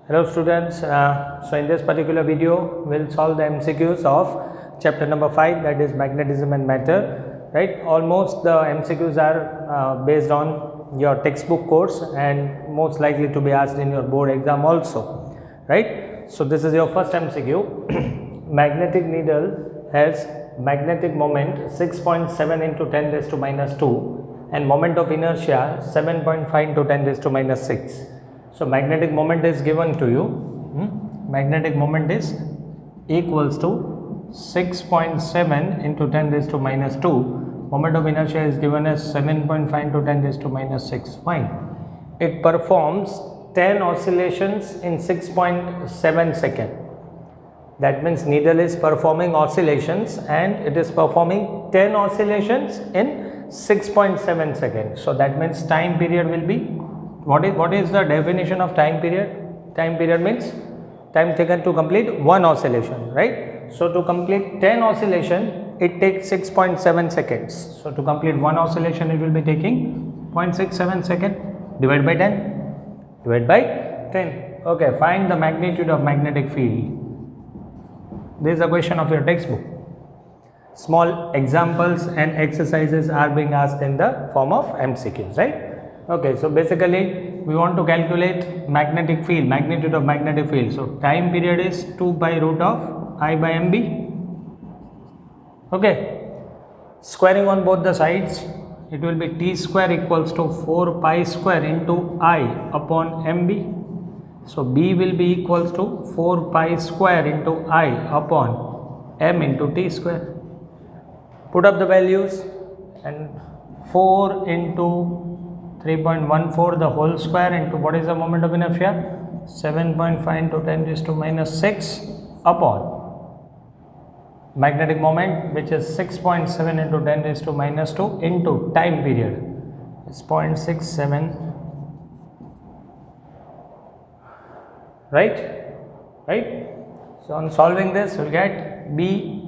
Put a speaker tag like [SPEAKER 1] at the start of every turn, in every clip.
[SPEAKER 1] Hello students, so in this particular video we'll solve the MCQs of chapter number 5, that is magnetism and matter, right? Almost the MCQs are based on your textbook course and most likely to be asked in your board exam also, right? So this is your first MCQ. Magnetic needle has magnetic moment 6.7 into 10 raised to minus 2 and moment of inertia 7.5 into 10 raised to minus 6. So magnetic moment is given to you. Magnetic moment is equals to 6.7 into 10 raised to minus 2. Moment of inertia is given as 7.5 into 10 raised to minus 6. Fine. It performs 10 oscillations in 6.7 seconds. That means needle is performing oscillations and it is performing 10 oscillations in 6.7 seconds. So that means time period will be, what is the definition of time period? Time period means time taken to complete one oscillation, right? So to complete 10 oscillation, it takes 6.7 seconds. So to complete one oscillation, it will be taking 0.67 second. Divide by 10. Divide by 10. Okay, find the magnitude of magnetic field. This is a question of your textbook. Small examples and exercises are being asked in the form of MCQs, right? Okay, so basically we want to calculate magnetic field, magnitude of magnetic field. So time period is 2 by root of I by MB. Okay, squaring on both the sides, it will be T square equals to 4 pi square into I upon MB. So B will be equals to 4 pi square into I upon M into T square. Put up the values and 4 into 3.14 the whole square into what is the moment of inertia? 7.5 into 10 raised to minus 6 upon magnetic moment, which is 6.7 into 10 raised to minus 2 into time period is 0.67, right? So on solving this, you'll get B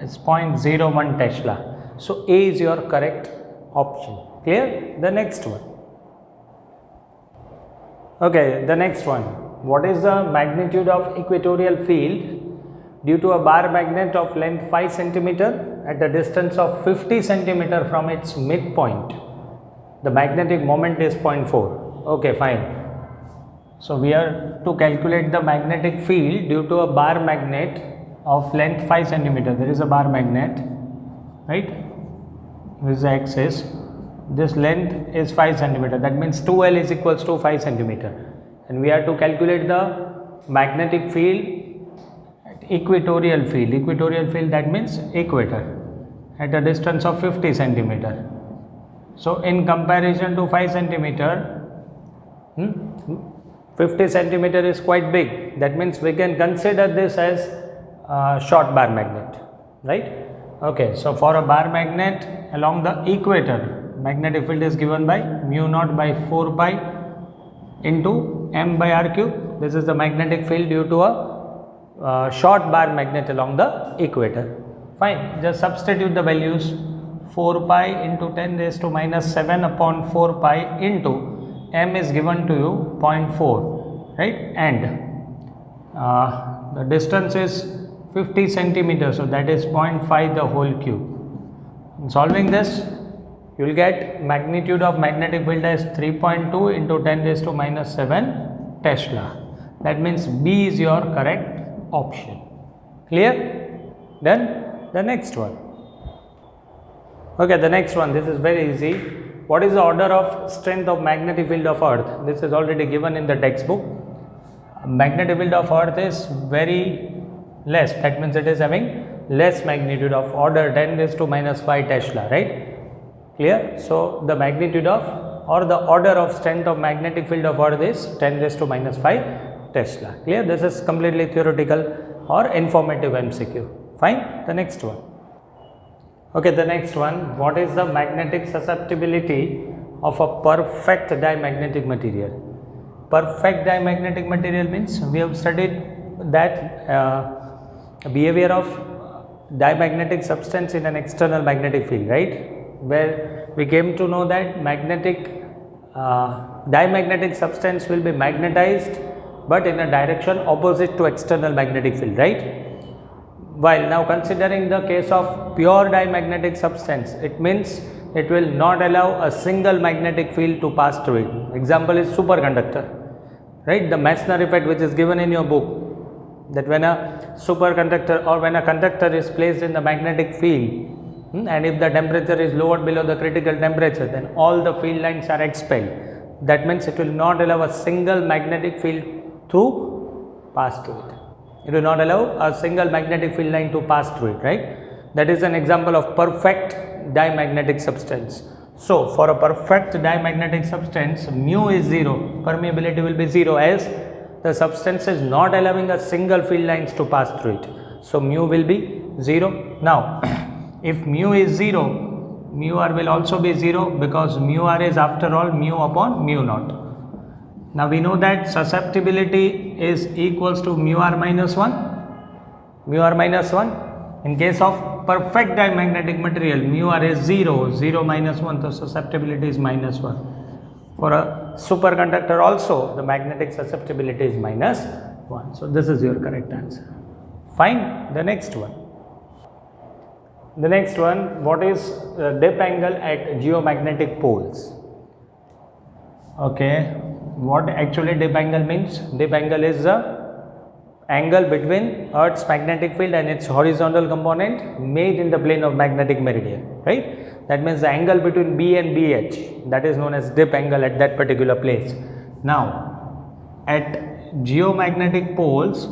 [SPEAKER 1] is 0.01 Tesla. So A is your correct option. Clear? The next one. Okay, the next one. What is the magnitude of equatorial field due to a bar magnet of length 5 cm at a distance of 50 cm from its midpoint? The magnetic moment is 0.4. Okay, fine. So we are to calculate the magnetic field due to a bar magnet of length 5 cm. There is a bar magnet, right? This is the axis. This length is 5 cm. That means 2L is equals to 5 cm. And we are to calculate the magnetic field at equatorial field. Equatorial field, that means equator at a distance of 50 cm. So in comparison to 5 cm, 50 cm is quite big. That means we can consider this as a short bar magnet, right? Okay, so for a bar magnet along the equator, magnetic field is given by mu naught by 4 pi into m by r cube. This is the magnetic field due to a short bar magnet along the equator. Fine, just substitute the values. 4 pi into 10 raised to minus 7 upon 4 pi into m is given to you 0.4, right? And the distance is 50 centimeters, so that is 0.5 the whole cube. In solving this, you will get magnitude of magnetic field as 3.2 into 10 raised to minus 7 Tesla. That means B is your correct option. Clear? Then the next one. Okay, the next one, this is very easy. What is the order of strength of magnetic field of Earth? This is already given in the textbook. Magnetic field of Earth is very less. That means it is having less magnitude of order 10 raised to minus 5 Tesla, right? Clear? So the magnitude of or the order of strength of magnetic field of Earth is 10 raised to minus 5 Tesla. Clear? This is completely theoretical or informative MCQ. Fine. The next one. Okay, the next one. What is the magnetic susceptibility of a perfect diamagnetic material? Perfect diamagnetic material means we have studied that behavior of diamagnetic substance in an external magnetic field, right? Where we came to know that diamagnetic substance will be magnetized but in a direction opposite to external magnetic field, right? While now considering the case of pure diamagnetic substance, it means it will not allow a single magnetic field to pass through it. Example is superconductor, right? The Meissner effect, which is given in your book, that when a superconductor or when a conductor is placed in the magnetic field, and if the temperature is lowered below the critical temperature, then all the field lines are expelled. That means it will not allow a single magnetic field to pass through it. It will not allow a single magnetic field line to pass through it, right? That is an example of perfect diamagnetic substance. So, for a perfect diamagnetic substance, mu is 0, permeability will be 0, as the substance is not allowing a single field lines to pass through it. So, mu will be 0. Now, if mu is 0, mu r will also be 0, because mu r is after all mu upon mu naught. Now we know that susceptibility is equals to mu r minus 1. Mu r minus 1. In case of perfect diamagnetic material, mu r is 0, 0 minus 1, so susceptibility is minus 1. For a superconductor also, the magnetic susceptibility is minus 1. So this is your correct answer. Fine. The next one. The next one, what is dip angle at geomagnetic poles? Okay. What actually dip angle means? Dip angle is the angle between Earth's magnetic field and its horizontal component made in the plane of magnetic meridian, right? That means the angle between B and BH, that is known as dip angle at that particular place. Now, at geomagnetic poles,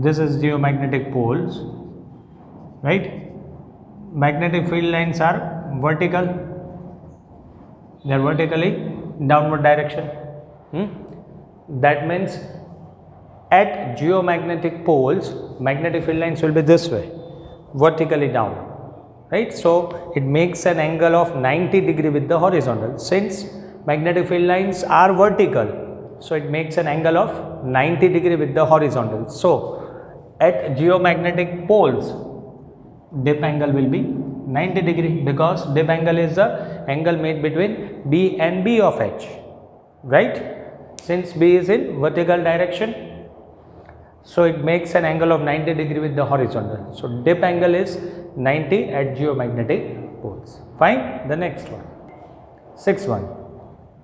[SPEAKER 1] this is geomagnetic poles, right? Magnetic field lines are vertical, they are vertically downward direction. That means at geomagnetic poles, magnetic field lines will be this way, vertically down, right? So it makes an angle of 90 degree with the horizontal. Since magnetic field lines are vertical, so it makes an angle of 90 degree with the horizontal. So at geomagnetic poles, dip angle will be 90 degree, because dip angle is the angle made between B and B of H, right? Since B is in vertical direction, so it makes an angle of 90 degree with the horizontal. So dip angle is 90 at geomagnetic poles. Fine. The next one. 6th one.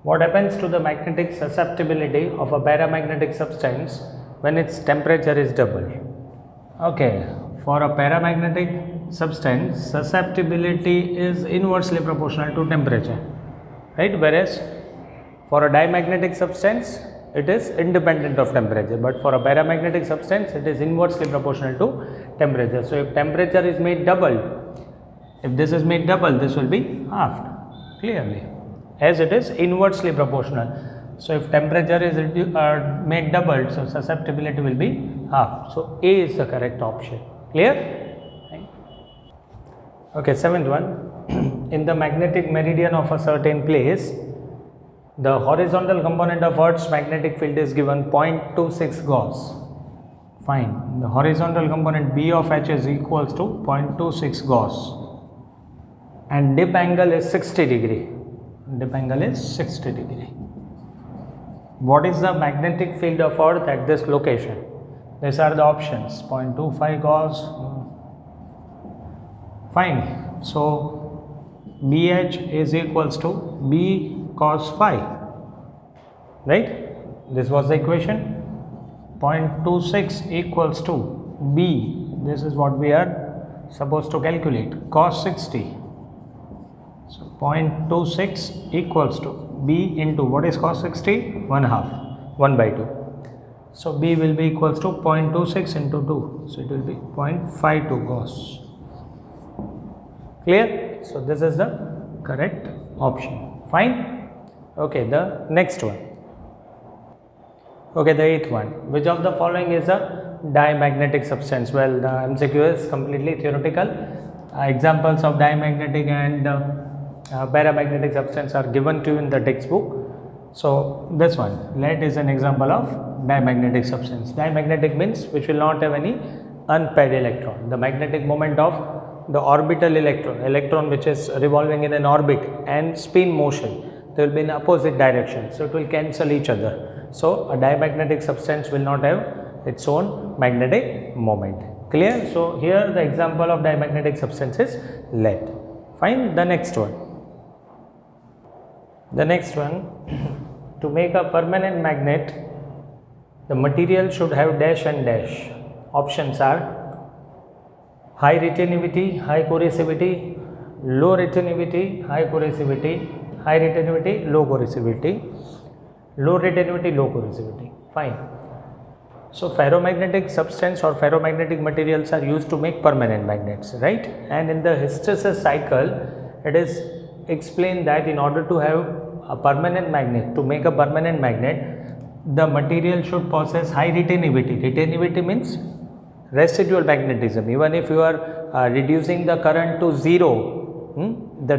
[SPEAKER 1] What happens to the magnetic susceptibility of a paramagnetic substance when its temperature is double? Okay. For a paramagnetic substance, susceptibility is inversely proportional to temperature, right? Whereas for a diamagnetic substance, it is independent of temperature, but for a paramagnetic substance, it is inversely proportional to temperature. So if temperature is made double, if this is made double, this will be halved, clearly, as it is inversely proportional. So if temperature is made double, so susceptibility will be halved. So A is the correct option. Clear? Okay, 7th one. In the magnetic meridian of a certain place, the horizontal component of Earth's magnetic field is given 0.26 Gauss. Fine. The horizontal component B of H is equals to 0.26 Gauss. And dip angle is 60 degree. Dip angle is 60 degree. What is the magnetic field of Earth at this location? These are the options. 0.25 Gauss. Fine. So BH is equals to B cos phi, right? This was the equation. 0.26 equals to B. This is what we are supposed to calculate. Cos 60. So 0.26 equals to B into what is cos 60? 1/2, 1/2. So B will be equals to 0.26 into 2. So it will be 0.52 Gauss. Clear? So this is the correct option. Fine. Okay, the next one. Okay, the 8th one. Which of the following is a diamagnetic substance? Well, the MCQ is completely theoretical. Examples of diamagnetic and paramagnetic substance are given to you in the textbook. So this one, lead is an example of diamagnetic substance. Diamagnetic means which will not have any unpaired electron. The magnetic moment of the orbital electron which is revolving in an orbit and spin motion, they will be in opposite direction, so it will cancel each other. So a diamagnetic substance will not have its own magnetic moment. Clear? So here the example of diamagnetic substance is lead. Fine. The next one. The next one, to make a permanent magnet, the material should have dash and dash. Options are high retentivity, high corrosivity, low retentivity, high corrosivity, high retentivity, low corrosivity, low retentivity, low corrosivity. Fine. So ferromagnetic substance or ferromagnetic materials are used to make permanent magnets, right? And in the hysteresis cycle, it is explained that in order to have a permanent magnet, to make a permanent magnet, the material should possess high retentivity. Retentivity means residual magnetism. Even if you are reducing the current to zero, the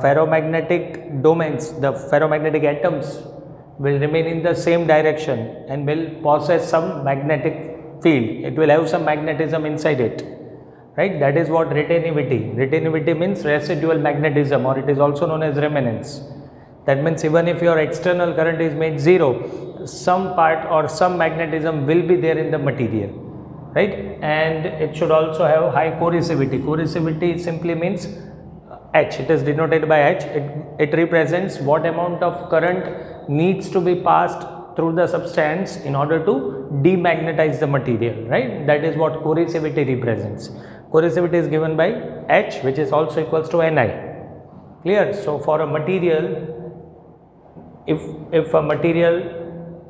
[SPEAKER 1] ferromagnetic domains, the ferromagnetic atoms will remain in the same direction and will possess some magnetic field. It will have some magnetism inside it, right? That is what retentivity. Retentivity means residual magnetism, or it is also known as remanence. That means even if your external current is made zero, some part or some magnetism will be there in the material, right? And it should also have high corrosivity. Corrosivity simply means H. It is denoted by H. It represents what amount of current needs to be passed through the substance in order to demagnetize the material, right? That is what corrosivity represents. Corrosivity is given by H, which is also equals to Ni. Clear? So for a material, if a material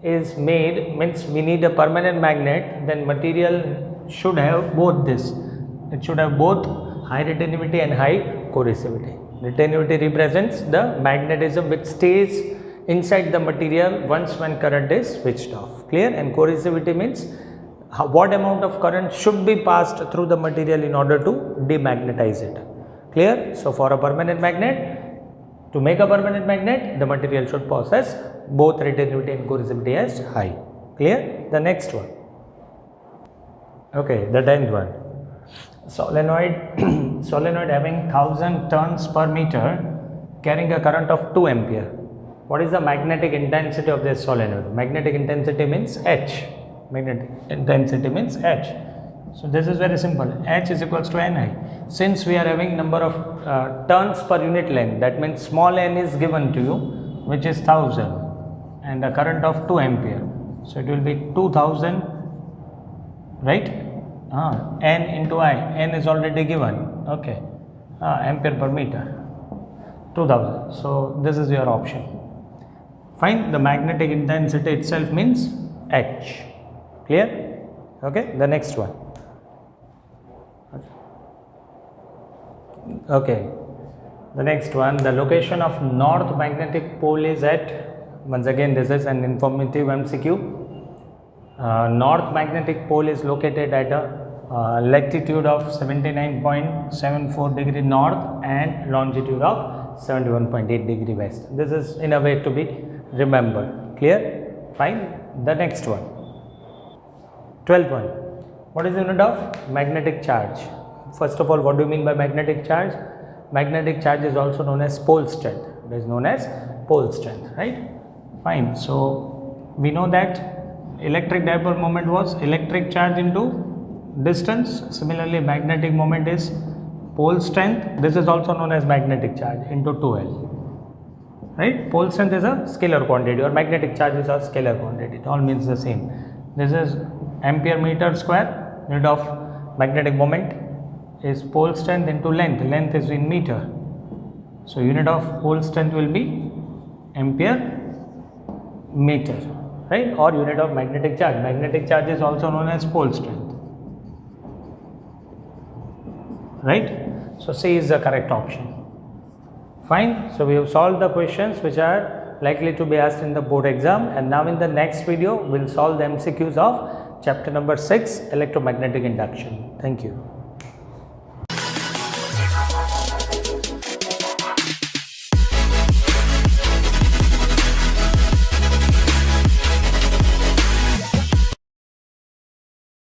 [SPEAKER 1] is made, means we need a permanent magnet, then material should have both this. It should have both high retentivity and high corrosivity. Retentivity represents the magnetism which stays inside the material once when current is switched off. Clear? And corrosivity means what amount of current should be passed through the material in order to demagnetize it. Clear? So for a permanent magnet, to make a permanent magnet, the material should possess both retentivity and corrosivity as high. Clear? The next one. Okay, the 10th one. Solenoid having 1000 turns per meter carrying a current of 2 ampere. What is the magnetic intensity of this solenoid? Magnetic intensity means H. Magnetic intensity means H. So this is very simple. H is equals to Ni. Since we are having number of turns per unit length, that means small n is given to you, which is 1000, and a current of 2 ampere. So it will be 2000, right? N into I. N is already given. Okay. Ampere per meter. 2000. So this is your option. Fine. The magnetic intensity itself means H. Clear? Okay. The next one. Okay. The next one. The location of north magnetic pole is at, once again this is an informative MCQ. North magnetic pole is located at a latitude of 79.74 degree north and longitude of 71.8 degree west. This is in a way to be remembered. Clear? Fine. The next one. 12th one. What is the unit of magnetic charge? First of all, what do you mean by magnetic charge? Magnetic charge is also known as pole strength. It is known as pole strength, right? Fine. So we know that electric dipole moment was electric charge into distance. Similarly, magnetic moment is pole strength. This is also known as magnetic charge into 2L. Right? Pole strength is a scalar quantity, or magnetic charge is a scalar quantity. It all means the same. This is ampere meter square. Unit of magnetic moment is pole strength into length. Length is in meter. So unit of pole strength will be ampere meter. Right? Or unit of magnetic charge. Magnetic charge is also known as pole strength. Right? So C is the correct option. Fine. So we have solved the questions which are likely to be asked in the board exam, and now in the next video we will solve the MCQs of chapter number 6, electromagnetic induction. Thank you.